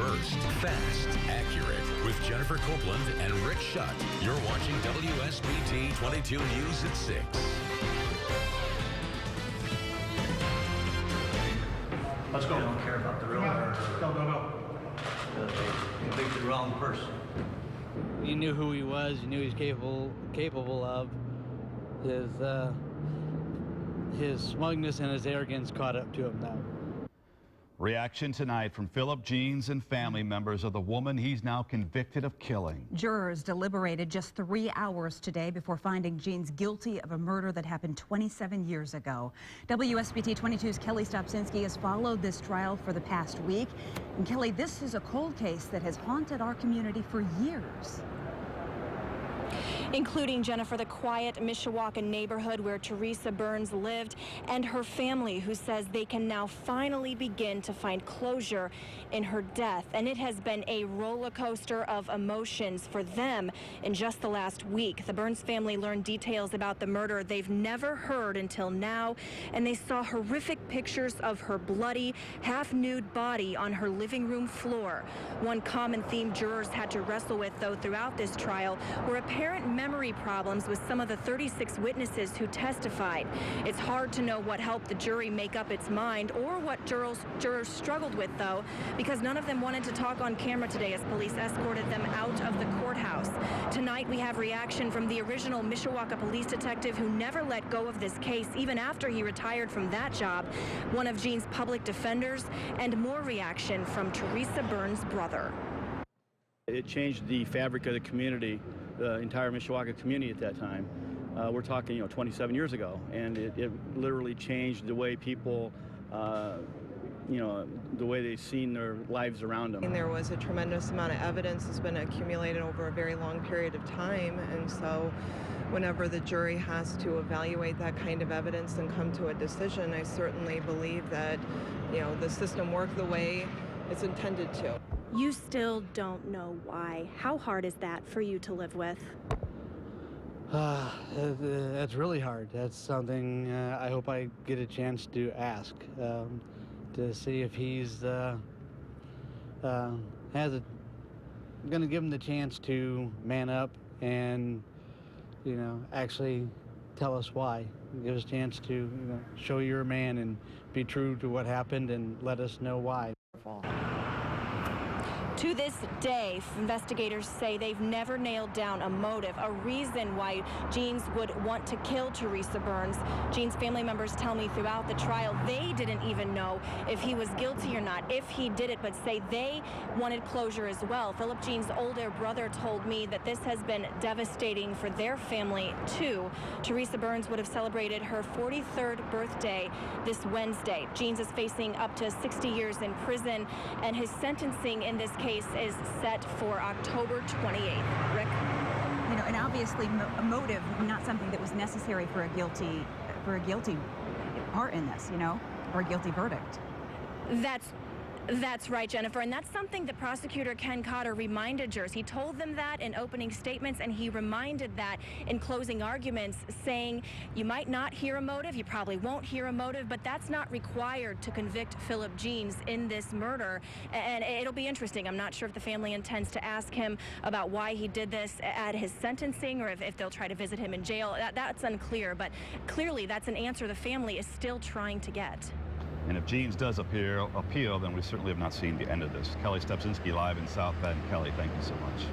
first, fast, accurate. With Jennifer Copeland and Rick Shutt. You're watching WSBT-22 News at 6. Let's go. They don't care about the real murder. Go. They convicted the wrong person. You knew who he was. You knew he's capable of. His smugness and his arrogance caught up to him now. Reaction tonight from Phillip Geans and family members of the woman he's now convicted of killing. Jurors deliberated just 3 hours today before finding Geans guilty of a murder that happened 27 years ago. WSBT-22's Kelly Stopczynski has followed this trial for the past week. And Kelly, this is a cold case that has haunted our community for years. Including, Jennifer, the quiet Mishawaka neighborhood where Theresa Burns lived, and her family, who says they can now finally begin to find closure in her death. And it has been a roller coaster of emotions for them in just the last week. The Burns family learned details about the murder they've never heard until now, and they saw horrific pictures of her bloody, half-nude body on her living room floor. One common theme jurors had to wrestle with, though, throughout this trial were apparent memory problems with some of the 36 witnesses who testified. It's hard to know what helped the jury make up its mind or what jurors struggled with, though, because none of them wanted to talk on camera today as police escorted them out of the courthouse. Tonight, we have reaction from the original Mishawaka police detective who never let go of this case, even after he retired from that job, one of Geans' public defenders, and more reaction from Theresa Burns' brother. It changed the fabric of the community, the entire Mishawaka community at that time. We're talking, 27 years ago, and it literally changed the way people, the way they've seen their lives around them. And there was a tremendous amount of evidence that's been accumulated over a very long period of time, and so whenever the jury has to evaluate that kind of evidence and come to a decision, I certainly believe that, the system worked the way it's intended to. You still don't know why. How hard is that for you to live with? That's really hard. That's something I hope I get a chance to ask, to see if he's going to give him the chance to man up and, actually tell us why. Give us a chance to show you're a man and be true to what happened and let us know why. To this day, investigators say they've never nailed down a motive, a reason why Geans would want to kill Theresa Burns. Geans' family members tell me throughout the trial they didn't even know if he was guilty or not, if he did it, but say they wanted closure as well. Phillip Geans' older brother told me that this has been devastating for their family, too. Theresa Burns would have celebrated her 43rd birthday this Wednesday. Geans is facing up to 60 years in prison, and his sentencing in this case is set for October 28th. Rick? And obviously a motive, not something that was necessary for a guilty part in this, or a guilty verdict. That's right, Jennifer, and that's something that prosecutor Ken Cotter reminded jurors. He told them that in opening statements, and he reminded that in closing arguments, saying you might not hear a motive, you probably won't hear a motive, but that's not required to convict Phillip Geans in this murder. And it'll be interesting. I'm not sure if the family intends to ask him about why he did this at his sentencing, or if they'll try to visit him in jail. That's unclear, but clearly that's an answer the family is still trying to get. And if Geans does appeal, then we certainly have not seen the end of this. Kelly Stopczynski live in South Bend. Kelly, thank you so much.